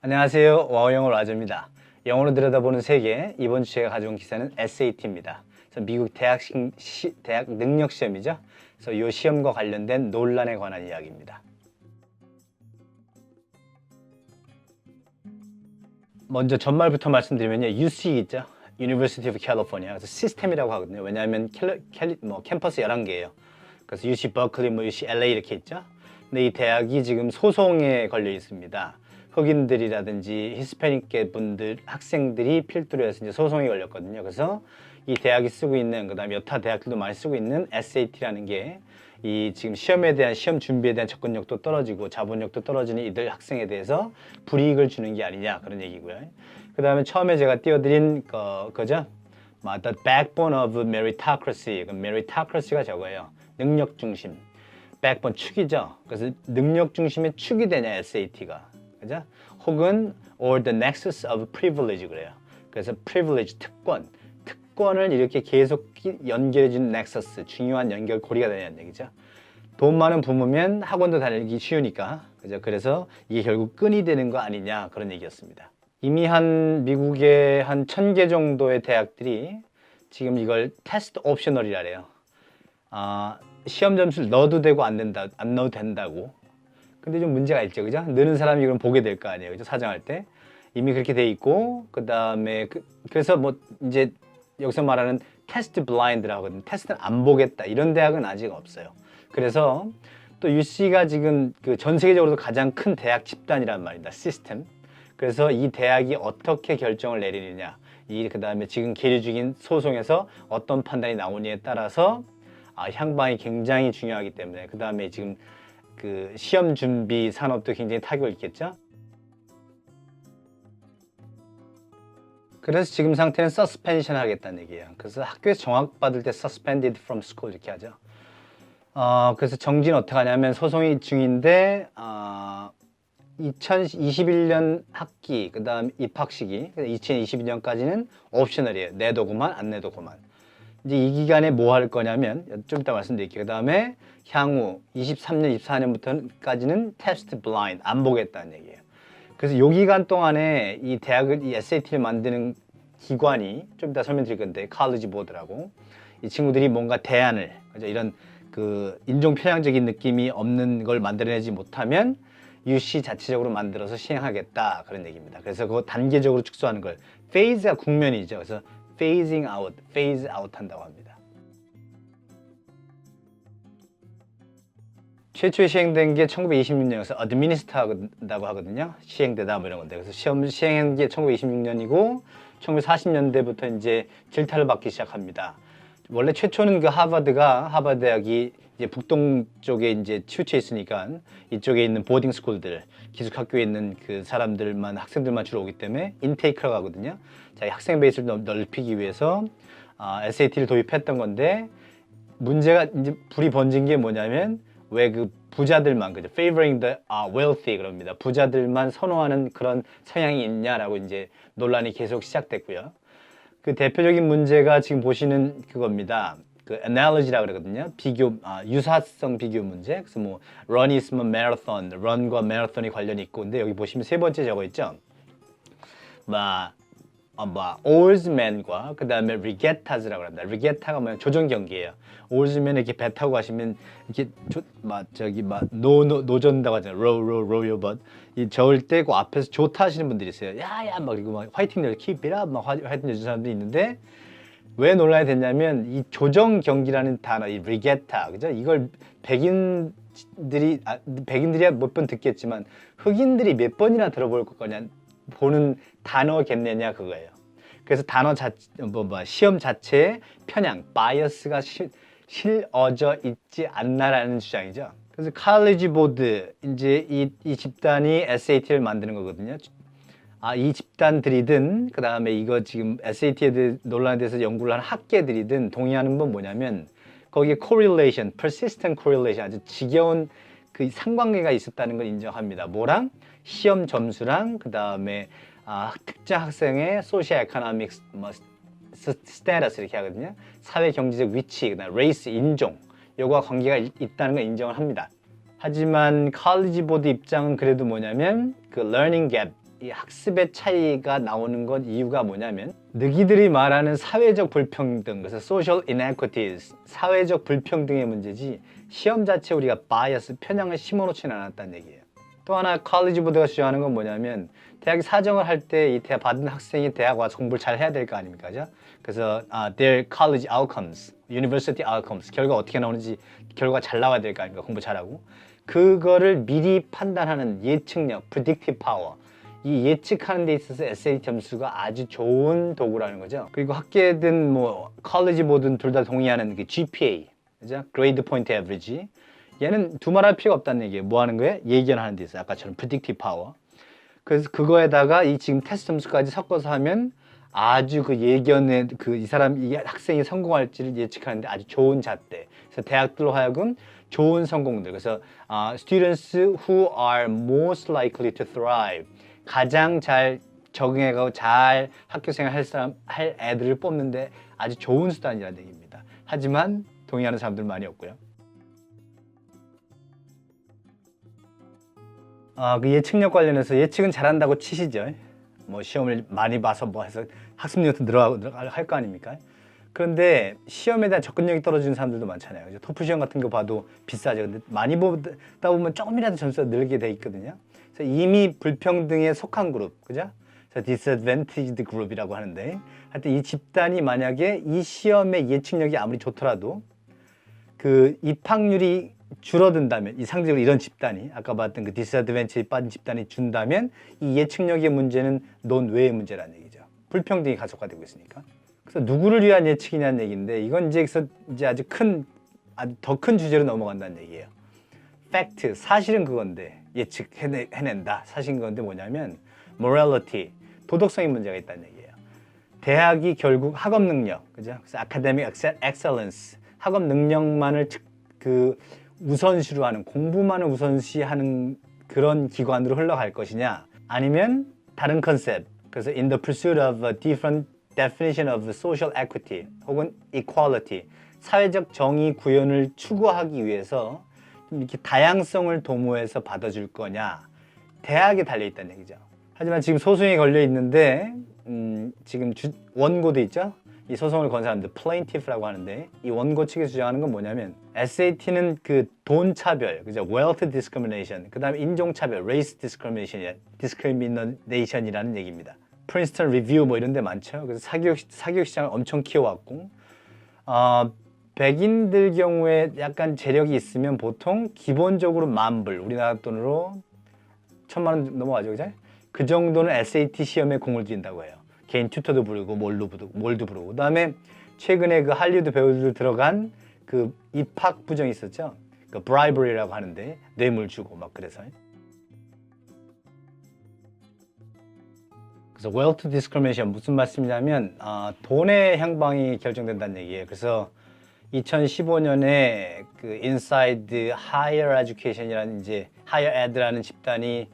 안녕하세요. 와우영어 라저입니다. 영어로 들여다보는 세계, 이번 주 제가 가져온 기사는 SAT입니다. 그래서 미국 대학 능력 시험이죠. 그래서 이 시험과 관련된 논란에 관한 이야기입니다. 먼저 전말부터 말씀드리면요. UC 있죠. University of California. 그래서 시스템이라고 하거든요. 왜냐하면 캠퍼스 11개예요. 그래서 UC 버클리, UC LA 이렇게 있죠. 근데 이 대학이 지금 소송에 걸려 있습니다. 흑인들이라든지 히스패닉계 분들, 학생들이 필두로 해서 이제 소송이 걸렸거든요. 그래서 이 대학이 쓰고 있는, 그 다음에 여타 대학들도 많이 쓰고 있는 SAT라는 게 이 지금 시험에 대한 시험 준비에 대한 접근력도 떨어지고 자본력도 떨어지는 이들 학생에 대해서 불이익을 주는 게 아니냐 그런 얘기고요. 그 다음에 처음에 제가 띄워드린 거죠. The backbone of meritocracy. meritocracy가 저거예요. 능력 중심. backbone 축이죠. 그래서 능력 중심의 축이 되냐 SAT가. 그죠? 혹은 or the nexus of privilege 그래요. 그래서 privilege 특권을 이렇게 계속 연결해주는 넥서스, 중요한 연결고리가 되냐는 얘기죠. 돈 많은 부모면 학원도 다니기 쉬우니까, 그죠? 그래서 이게 결국 끈이 되는 거 아니냐 그런 얘기였습니다. 이미 미국의 한 1000개 정도의 대학들이 지금 이걸 테스트 옵셔널이라 그래요. 시험 점수를 넣어도 되고 안 넣어도 된다고. 근데 좀 문제가 있죠, 그죠? 느는 사람이 그럼 보게 될 거 아니에요, 그죠? 사정할 때 이미 그렇게 돼 있고, 그 다음에 그래서 뭐 이제 여기서 말하는 테스트 블라인드라고 하거든요. 테스트는 안 보겠다 이런 대학은 아직 없어요. 그래서 또 UC가 지금 그 전 세계적으로도 가장 큰 대학 집단이란 말입니다. 시스템. 그래서 이 대학이 어떻게 결정을 내리느냐, 그 다음에 지금 계류 중인 소송에서 어떤 판단이 나오느냐에 따라서 향방이 굉장히 중요하기 때문에, 그 다음에 지금 그 시험 준비 산업도 굉장히 타격을 입겠죠. 그래서 지금 상태는 서스펜션 하겠다는 얘기예요. 그래서 학교에서 정학받을 때 suspended from school 이렇게 하죠. 그래서 정지는 어떻게 하냐면 소송이 중인데 2021년 학기, 그 다음 입학 시기, 2022년까지는 옵셔널이에요. 내도 그만, 안 내도 그만. 이제 이 기간에 뭐 할 거냐면 좀 이따 말씀드릴게요. 그 다음에 향후 23년, 24년부터까지는 테스트 블라인드, 안 보겠다는 얘기예요. 그래서 이 기간 동안에 이 SAT를 만드는 기관이 좀 이따 설명드릴 건데, 칼리지 보드라고, 이 친구들이 뭔가 대안을, 그죠? 이런 그 인종 편향적인 느낌이 없는 걸 만들어내지 못하면 UC 자체적으로 만들어서 시행하겠다 그런 얘기입니다. 그래서 그거 단계적으로 축소하는 걸 phase가 국면이죠. 그래서 phase out 한다고 합니다. 최초에 시행된 게 1926년에서 administer다고 하거든요. 시행되다 뭐 이런 건데, 그래서 시험 시행한 게 1926년이고 1940년대부터 이제 질타를 받기 시작합니다. 원래 최초는 그 하버드 대학이 이제 북동쪽에 이제 치우쳐 있으니까 이쪽에 있는 보딩 스쿨들, 기숙학교에 있는 그 학생들만 주로 오기 때문에 인테이크라고 하거든요. 자기 학생 베이스를 넓히기 위해서 SAT를 도입했던 건데, 문제가 이제 불이 번진 게 뭐냐면, 왜 그 부자들만, 그죠? favoring the wealthy 그럽니다. 부자들만 선호하는 그런 성향이 있냐라고 이제 논란이 계속 시작됐고요. 그 대표적인 문제가 지금 보시는 그겁니다. 그 analogy라고 그러거든요. 유사성 비교 문제. 그래서 뭐 run 있으면 marathon, run과 marathon이 관련이 있고, 근데 여기 보시면 세 번째 저거 있죠. oarsmen과 그 다음에 regattas라고 합니다. regatta가 뭐냐면 조정 경기예요. oarsmen 이렇게 배 타고 가시면 이렇게 노전다고 하잖아요. row your boat. 이 저을 때 그 앞에서 조타 하시는 분들이 있어요. 야야 막 그리고 막 화이팅 늘 keep it up 막 화이팅 해주는 사람들이 있는데, 왜 논란이 됐냐면 이 조정 경기라는 단어, 이 regatta, 그죠? 이걸 백인들이야 몇 번 듣겠지만 흑인들이 몇 번이나 들어볼 거냐 보는 단어겠느냐 그거예요. 그래서 시험 자체에 편향, 바이어스가 실어져 있지 않나라는 주장이죠. 그래서 칼리지 보드, 이제 이 집단이 SAT를 만드는 거거든요. 이 집단들이든, 그 다음에 이거 지금 SAT에 논란에 대해서 연구를 한 학계들이든 동의하는 건 뭐냐면, 거기에 correlation, persistent correlation, 아주 지겨운 그 상관계가 있었다는 걸 인정합니다. 뭐랑? 시험 점수랑, 그 다음에 특정 학생의 social economic status 이렇게 하거든요. 사회 경제적 위치, 그다음 race, 인종, 요거와 관계가 있다는 걸 인정을 합니다. 하지만 칼리지 보드 입장은 그래도 뭐냐면 그 learning gap, 이 학습의 차이가 나오는 것 이유가 뭐냐면 너희들이 말하는 사회적 불평등, 그래서 social inequities, 사회적 불평등의 문제지 시험 자체 우리가 bias, 편향을 심어놓지는 않았다는 얘기예요. 또 하나 칼리지 보드가 주장하는 건 뭐냐면 대학이 사정을 할 때 이 대학 받은 학생이 대학 와서 공부를 잘 해야 될 거 아닙니까? 그죠? 그래서 their college outcomes, university outcomes, 결과 어떻게 나오는지 결과 잘 나와야 될 거 아닙니까? 공부 잘하고. 그거를 미리 판단하는 예측력, predictive power, 이 예측하는 데 있어서 SAT 점수가 아주 좋은 도구라는 거죠. 그리고 학계든 뭐 컬리지 보든 둘 다 동의하는 그 GPA, 그죠? Grade Point Average. 얘는 두말할 필요가 없다는 얘기예요. 뭐 하는 거예요? 예견하는 데 있어요. 아까처럼 predictive power. 그래서 그거에다가 이 지금 테스트 점수까지 섞어서 하면 아주 그 예견에 이 사람, 이 학생이 성공할지를 예측하는데 아주 좋은 잣대. 그래서 대학들로 하여금 좋은 성공들. 그래서 students who are most likely to thrive, 가장 잘 적응해가고 잘 학교생활 할 애들을 뽑는데 아주 좋은 수단이라는 얘기입니다. 하지만 동의하는 사람들 많이 없고요. 그 예측력 관련해서 예측은 잘한다고 치시죠. 뭐 시험을 많이 봐서 뭐 해서 학습력도 늘어가고 할 거 아닙니까? 그런데 시험에 대한 접근력이 떨어지는 사람들도 많잖아요. 그죠? 토플 시험 같은 거 봐도 비싸죠. 근데 많이 보다 보면 조금이라도 점수가 늘게 돼 있거든요. 그래서 이미 불평등에 속한 그룹, 그죠? 그래서 disadvantaged group이라고 하는데, 하여튼 이 집단이 만약에 이 시험의 예측력이 아무리 좋더라도 그 입학률이 줄어든다면, 이 상대적으로 이런 집단이 아까 봤던 그 디스어드밴티지 빠진 집단이 준다면 이 예측력의 문제는 논외의 문제라는 얘기죠. 불평등이 가속화되고 있으니까. 그래서 누구를 위한 예측이냐는 얘기인데 이건 이제 아주 더 큰 주제로 넘어간다는 얘기예요. 팩트, 사실은 그건데 예측해낸다. 사실은 그건데 뭐냐면 morality, 도덕성의 문제가 있다는 얘기예요. 대학이 결국 학업 능력, 그죠? 그래서 academic excellence, 학업 능력만을 우선시로 하는, 공부만을 우선시하는 그런 기관으로 흘러갈 것이냐, 아니면 다른 컨셉, 그래서 in the pursuit of a different definition of social equity 혹은 equality, 사회적 정의 구현을 추구하기 위해서 이렇게 다양성을 도모해서 받아줄 거냐, 대학에 달려있다는 얘기죠. 하지만 지금 소송이 걸려 있는데 지금 원고도 있죠. 이 소송을 건 사람들 plaintiff라고 하는데 이 원고 측에서 주장하는 건 뭐냐면 SAT는 그 돈 차별, 그죠? wealth discrimination, 그 다음에 인종 차별, race discrimination이라는 얘기입니다. 프린스턴 리뷰 뭐 이런 데 많죠. 그래서 사교육 시장을 엄청 키워왔고 백인들 경우에 약간 재력이 있으면 보통 기본적으로 10,000불, 우리나라 돈으로 1,000만 원 넘어가죠, 그죠? 그 정도는 SAT 시험에 공을 들인다고 해요. 개인 튜터도 부르고 뭘도 부르고. 그다음에 최근에 그 할리우드 배우들 들어간 그 입학 부정이 있었죠. 그 bribery라고 하는데 뇌물 주고 막 그래서. 그래서 wealth discrimination 무슨 말씀이냐면 돈의 향방이 결정된다는 얘기예요. 그래서 2015년에 그 Inside Higher Education이라는 이제 Higher Ed라는 집단이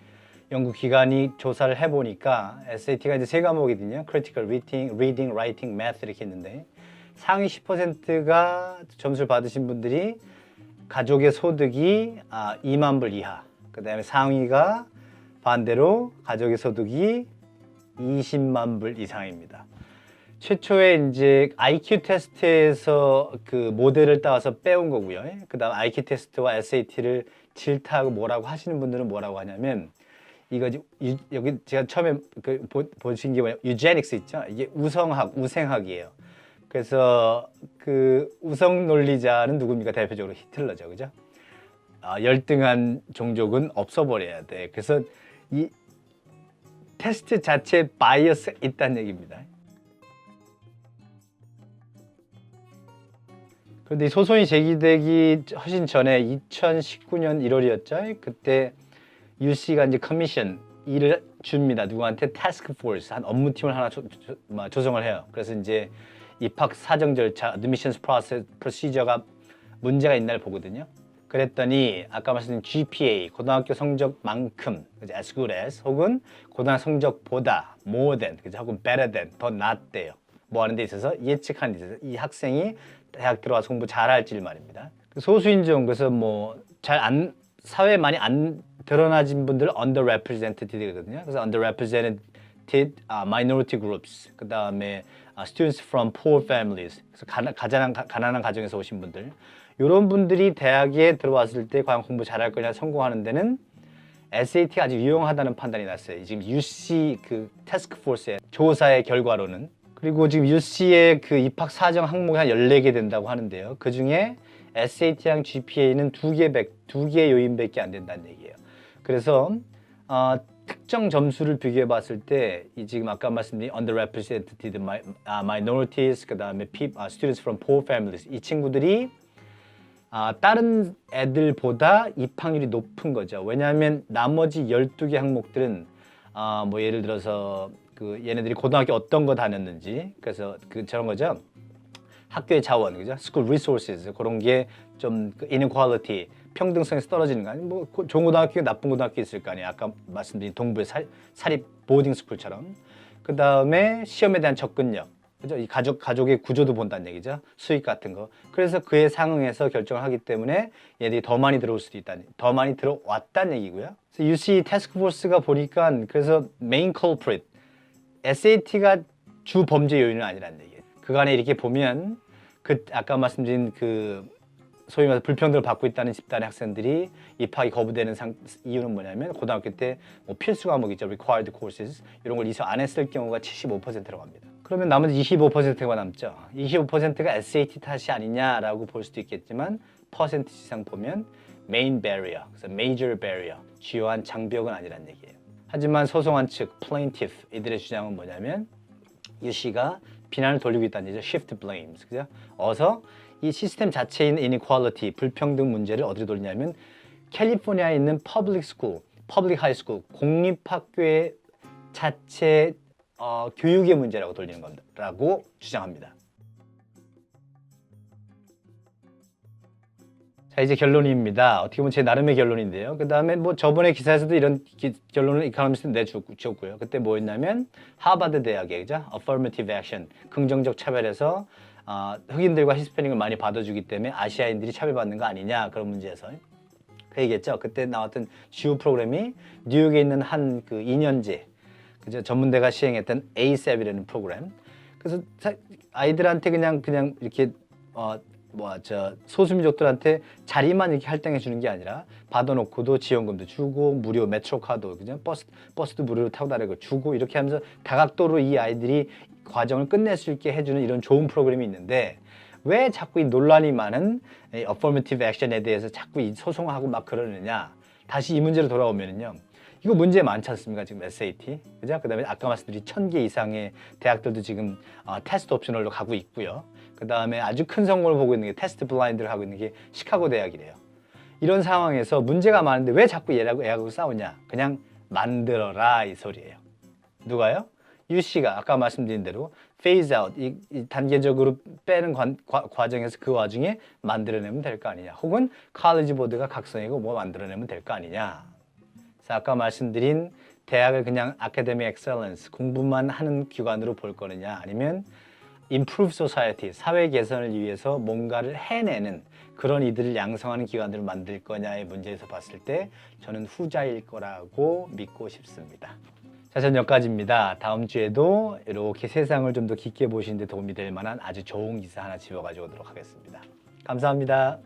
연구 기관이 조사를 해보니까 SAT가 이제 세 과목이거든요. Critical Reading, Writing, Math 이렇게 있는데 상위 10%가 점수를 받으신 분들이 가족의 소득이 2만 불 이하, 그 다음에 상위가 반대로 가족의 소득이 20만 불 이상입니다. 최초에 이제 IQ 테스트에서 그 모델을 따와서 빼온 거고요. 그 다음 IQ 테스트와 SAT를 질타하고 뭐라고 하시는 분들은 뭐라고 하냐면 이거 여기 제가 처음에 보신 게 뭐냐, 유제닉스 있죠? 이게 우생학이에요. 그래서 그 우성 논리자는 누굽니까? 대표적으로 히틀러죠, 그죠? 열등한 종족은 없어버려야 돼. 그래서 이 테스트 자체에 바이어스 있다는 얘기입니다. 그런데 이 소송이 제기되기 훨씬 전에 2019년 1월이었죠. 그때 UC가 이제 커미션 일을 줍니다. 누구한테 태스크포스, 한 업무팀을 하나 조성을 해요. 그래서 이제 입학 사정 절차, admissions procedure가 문제가 있나를 보거든요. 그랬더니 아까 말씀드린 GPA, 고등학교 성적만큼, as good as, 혹은 고등학교 성적보다 more than, 혹은 better than, 더 낫대요. 뭐 하는 데 있어서 예측하는 데 있어서 이 학생이 대학 들어와서 공부 잘할지 말입니다. 소수인종, 그래서 뭐 잘 안 사회에 많이 안 드러나진 분들 underrepresented거든요. 그래서 underrepresented minority groups, 그 다음에 students from poor families, 그래서 가난한 가정에서 오신 분들, 이런 분들이 대학에 들어왔을 때 과연 공부 잘할 거냐 성공하는 데는 SAT가 아주 유용하다는 판단이 났어요. 지금 UC 그 태스크포스의 조사의 결과로는. 그리고 지금 UC의 그 입학 사정 항목이 한 14개 된다고 하는데요. 그 중에 SAT랑 GPA는 두 개 요인밖에 안 된다는 얘기예요. 그래서 특정 점수를 비교해 봤을 때 지금 아까 말씀드린 underrepresented minorities, 그 다음에 students from poor families, 이 친구들이 다른 애들보다 입학률이 높은 거죠. 왜냐하면 나머지 12개 항목들은 뭐 예를 들어서 그 얘네들이 고등학교 어떤 거 다녔는지, 그래서 저런 거죠. 학교의 자원, 그죠? school resources, 그런 게 좀 inequality, 평등성에서 떨어지는 거 아니에요? 뭐 좋은 고등학교, 나쁜 고등학교 있을 거 아니에요? 아까 말씀드린 동부의 사립 보딩 스쿨처럼. 그 다음에 시험에 대한 접근력, 그죠? 이 가족의 구조도 본다는 얘기죠. 수익 같은 거. 그래서 그에 상응해서 결정을 하기 때문에 얘들이 더 많이 들어올 수도 있다는, 더 많이 들어왔다는 얘기고요. 그래서 UC 태스크포스가 보니까 그래서 메인 culprit, SAT가 주 범죄 요인은 아니라는 얘기예요. 그간에 이렇게 보면 아까 말씀드린 소위 말해서 불평등을 받고 있다는 집단의 학생들이 입학이 거부되는 이유는 뭐냐면 고등학교 때 뭐 필수 과목이죠. required courses, 이런 걸 이수 안 했을 경우가 75%라고 합니다. 그러면 나머지 25%가 남죠. 25%가 SAT 탓이 아니냐라고 볼 수도 있겠지만 퍼센티지상 보면 main barrier, 그래서 major barrier, 주요한 장벽은 아니란 얘기예요. 하지만 소송한 측 plaintiff, 이들의 주장은 뭐냐면 UC가 비난을 돌리고 있다는 얘기죠. shift blames, 그죠? 어서 이 시스템 자체인 inequality, 불평등 문제를 어디로 돌리냐면 캘리포니아에 있는 public school, public high school, 공립학교의 자체 교육의 문제라고 돌리는 겁니다라고 주장합니다. 자, 이제 결론입니다. 어떻게 보면 제 나름의 결론인데요. 그 다음에 뭐 저번에 기사에서도 이런 결론을 이코노미스트 내줬고요. 그때 뭐였냐면 하버드 대학의, 그죠? affirmative action, 긍정적 차별에서 흑인들과 히스패닉을 많이 받아주기 때문에 아시아인들이 차별받는 거 아니냐, 그런 문제에서 그 얘기했죠. 그때 나왔던 주요 프로그램이 뉴욕에 있는 한 그 2년제, 그죠? 전문대가 시행했던 ASAP이라는 프로그램. 그래서 아이들한테 그냥 이렇게 소수민족들한테 자리만 이렇게 할당해 주는 게 아니라 받아놓고도 지원금도 주고 무료 메트로카도, 그죠? 버스도 무료로 타고 다니고 주고, 이렇게 하면서 다각도로 이 아이들이 과정을 끝낼 수 있게 해주는 이런 좋은 프로그램이 있는데 왜 자꾸 이 논란이 많은 affirmative action에 대해서 자꾸 소송하고 막 그러느냐. 다시 이 문제로 돌아오면은요, 이거 문제 많지 않습니까? 지금 SAT, 그죠? 그 다음에 아까 말씀드린 1000개 이상의 대학들도 지금 테스트 옵셔널로 가고 있고요. 그 다음에 아주 큰 성공을 보고 있는 게 테스트 블라인드를 하고 있는 게 시카고 대학이래요. 이런 상황에서 문제가 많은데 왜 자꾸 얘하고 싸우냐? 그냥 만들어라, 이 소리예요. 누가요? UC가 아까 말씀드린 대로 phase out, 이 단계적으로 빼는 과정에서 그 와중에 만들어내면 될 거 아니냐. 혹은 칼리지 보드가 각성이고 뭐 만들어내면 될 거 아니냐. 그래서 아까 말씀드린 대학을 그냥 academic excellence, 공부만 하는 기관으로 볼 거느냐, 아니면 improve society, 사회 개선을 위해서 뭔가를 해내는 그런 이들을 양성하는 기관들을 만들 거냐의 문제에서 봤을 때 저는 후자일 거라고 믿고 싶습니다. 자, 전 여기까지입니다. 다음 주에도 이렇게 세상을 좀 더 깊게 보시는 데 도움이 될 만한 아주 좋은 기사 하나 집어가지고 오도록 하겠습니다. 감사합니다.